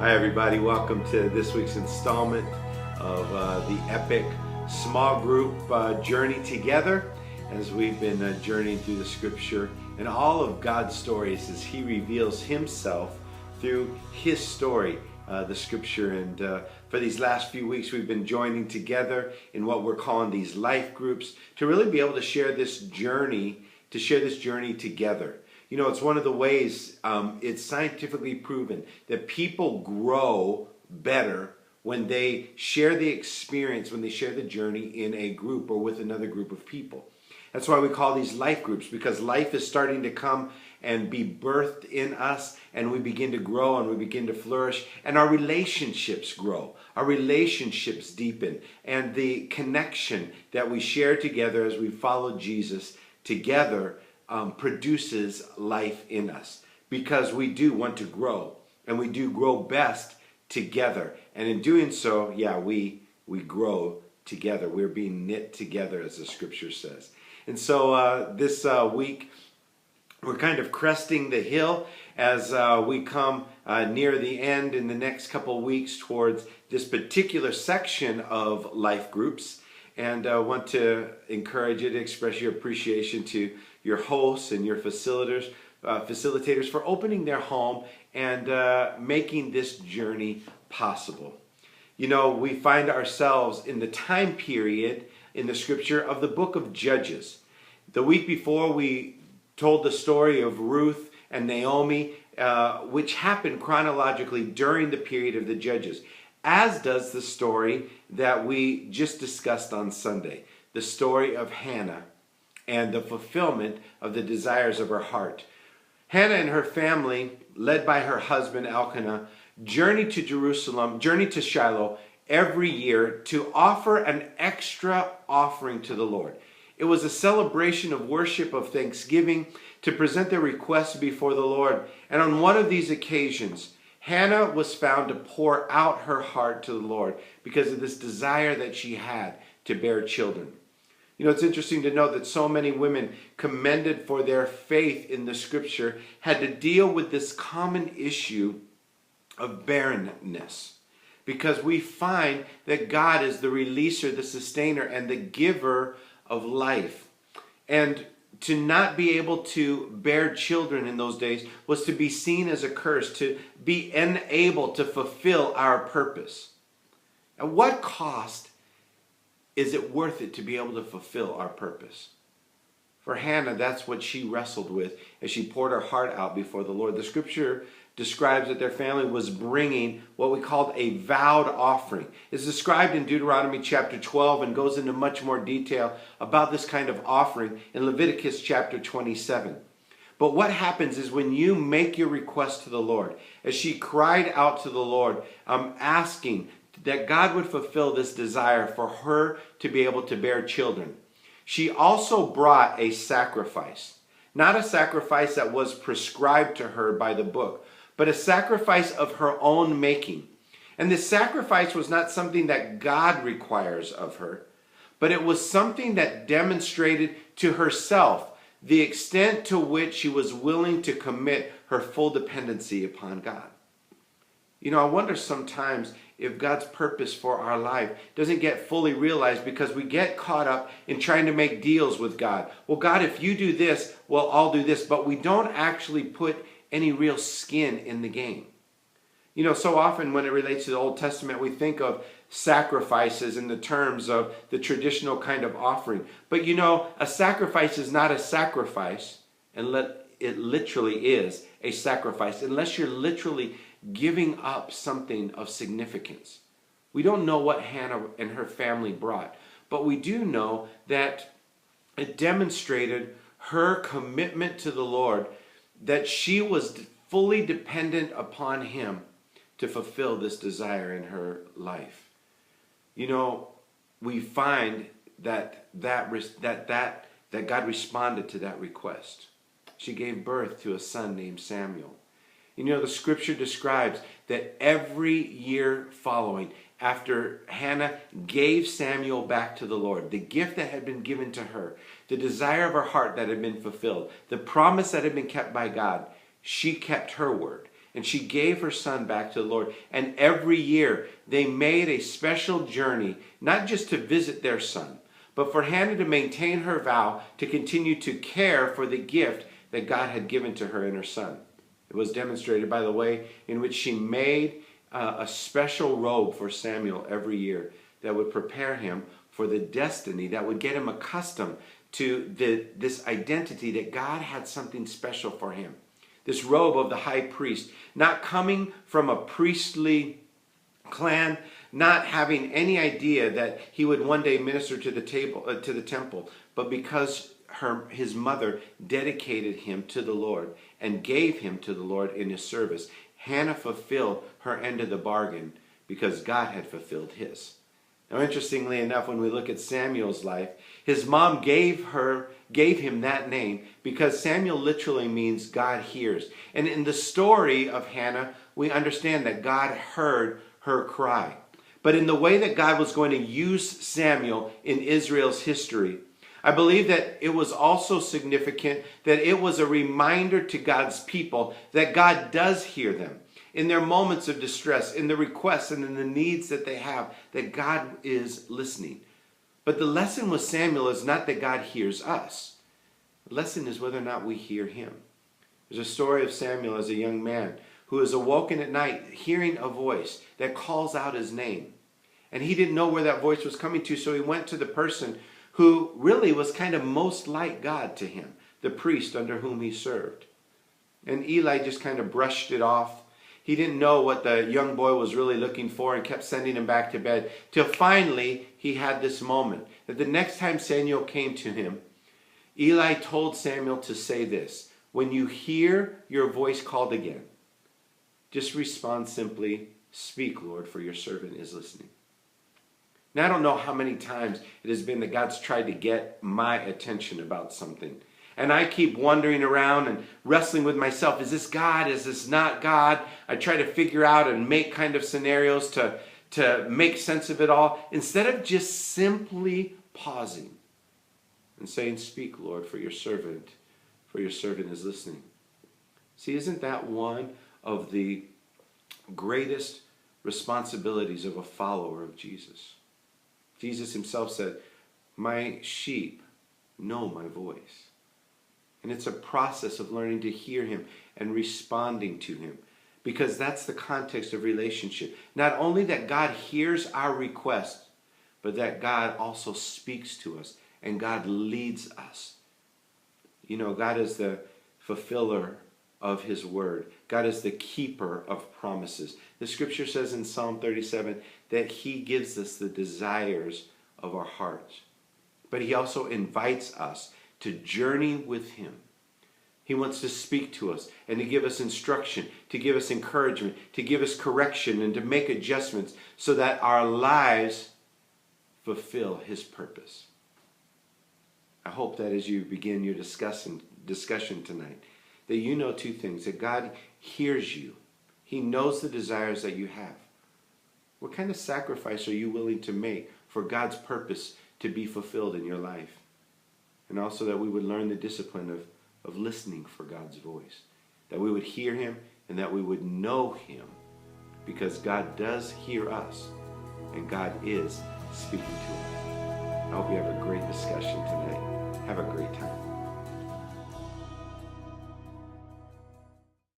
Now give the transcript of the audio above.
Hi everybody, welcome to this week's installment of the epic small group journey together as we've been journeying through the scripture and all of God's stories as He reveals Himself through His story, the scripture. And for these last few weeks we've been joining together in what we're calling these life groups to really be able to share this journey together. You know, it's one of the ways, it's scientifically proven that people grow better when they share the experience, when they share the journey in a group or with another group of people. That's why we call these life groups, because life is starting to come and be birthed in us, and we begin to grow and we begin to flourish, and our relationships grow, our relationships deepen, and the connection that we share together as we follow Jesus together produces life in us, because we do want to grow, and we do grow best together. And in doing so, we grow together. We're being knit together, as the scripture says. And so this week, we're kind of cresting the hill as we come near the end in the next couple of weeks towards this particular section of life groups. And I want to encourage you to express your appreciation to your hosts and your facilitators for opening their home and making this journey possible. You know, we find ourselves in the time period in the scripture of the book of Judges. The week before, we told the story of Ruth and Naomi, which happened chronologically during the period of the Judges, as does the story that we just discussed on Sunday, the story of Hannah and the fulfillment of the desires of her heart. Hannah and her family, led by her husband Elkanah, journeyed to Shiloh every year to offer an extra offering to the Lord. It was a celebration of worship, of thanksgiving, to present their requests before the Lord. And on one of these occasions, Hannah was found to pour out her heart to the Lord because of this desire that she had to bear children. You know, it's interesting to note that so many women commended for their faith in the scripture had to deal with this common issue of barrenness, because we find that God is the releaser, the sustainer, and the giver of life. And to not be able to bear children in those days was to be seen as a curse, to be unable to fulfill our purpose. At what cost is it worth it to be able to fulfill our purpose? For Hannah, that's what she wrestled with as she poured her heart out before the Lord. The scripture describes that their family was bringing what we called a vowed offering. It's described in Deuteronomy chapter 12 and goes into much more detail about this kind of offering in Leviticus chapter 27. But what happens is when you make your request to the Lord, as she cried out to the Lord, asking that God would fulfill this desire for her to be able to bear children, she also brought a sacrifice. Not a sacrifice that was prescribed to her by the book, but a sacrifice of her own making. And this sacrifice was not something that God requires of her, but it was something that demonstrated to herself the extent to which she was willing to commit her full dependency upon God. You know, I wonder sometimes if God's purpose for our life doesn't get fully realized because we get caught up in trying to make deals with God. Well, God, if you do this, well, I'll do this. But we don't actually put any real skin in the game. You know, so often when it relates to the Old Testament, we think of sacrifices in the terms of the traditional kind of offering. But you know, a sacrifice is not a sacrifice unless it literally is a sacrifice, unless you're literally giving up something of significance. We don't know what Hannah and her family brought, but we do know that it demonstrated her commitment to the Lord, that she was fully dependent upon Him to fulfill this desire in her life. You know, we find that God responded to that request. She gave birth to a son named Samuel. You know, the scripture describes that every year following, after Hannah gave Samuel back to the Lord, the gift that had been given to her, the desire of her heart that had been fulfilled, the promise that had been kept by God, she kept her word. And she gave her son back to the Lord. And every year they made a special journey, not just to visit their son, but for Hannah to maintain her vow to continue to care for the gift that God had given to her in her son. It was demonstrated by the way in which she made a special robe for Samuel every year that would prepare him for the destiny that would get him accustomed to this identity that God had something special for him. This robe of the high priest, not coming from a priestly clan, not having any idea that he would one day minister to the temple, but because his mother dedicated him to the Lord and gave him to the Lord in his service. Hannah fulfilled her end of the bargain because God had fulfilled his. Now, interestingly enough, when we look at Samuel's life, his mom gave him that name because Samuel literally means God hears. And in the story of Hannah, we understand that God heard her cry. But in the way that God was going to use Samuel in Israel's history, I believe that it was also significant that it was a reminder to God's people that God does hear them in their moments of distress, in the requests and in the needs that they have, that God is listening. But the lesson with Samuel is not that God hears us. The lesson is whether or not we hear him. There's a story of Samuel as a young man who is awoken at night hearing a voice that calls out his name. And he didn't know where that voice was coming to, so he went to the person who really was kind of most like God to him, the priest under whom he served. And Eli just kind of brushed it off. He didn't know what the young boy was really looking for and kept sending him back to bed, till finally he had this moment that the next time Samuel came to him, Eli told Samuel to say this: when you hear your voice called again, just respond simply, "Speak, Lord, for your servant is listening." Now, I don't know how many times it has been that God's tried to get my attention about something. And I keep wandering around and wrestling with myself. Is this God? Is this not God? I try to figure out and make kind of scenarios to make sense of it all, instead of just simply pausing and saying, "Speak, Lord, for your servant is listening." See, isn't that one of the greatest responsibilities of a follower of Jesus? Jesus himself said, "My sheep know my voice." And it's a process of learning to hear him and responding to him, because that's the context of relationship. Not only that God hears our request, but that God also speaks to us and God leads us. You know, God is the fulfiller of his word. God is the keeper of promises. The scripture says in Psalm 37 that he gives us the desires of our hearts. But he also invites us to journey with him. He wants to speak to us and to give us instruction, to give us encouragement, to give us correction, and to make adjustments so that our lives fulfill his purpose. I hope that as you begin your discussion tonight, that you know two things: that God hears you. He knows the desires that you have. What kind of sacrifice are you willing to make for God's purpose to be fulfilled in your life? And also that we would learn the discipline of listening for God's voice. That we would hear him and that we would know him, because God does hear us and God is speaking to us. I hope you have a great discussion tonight. Have a great time.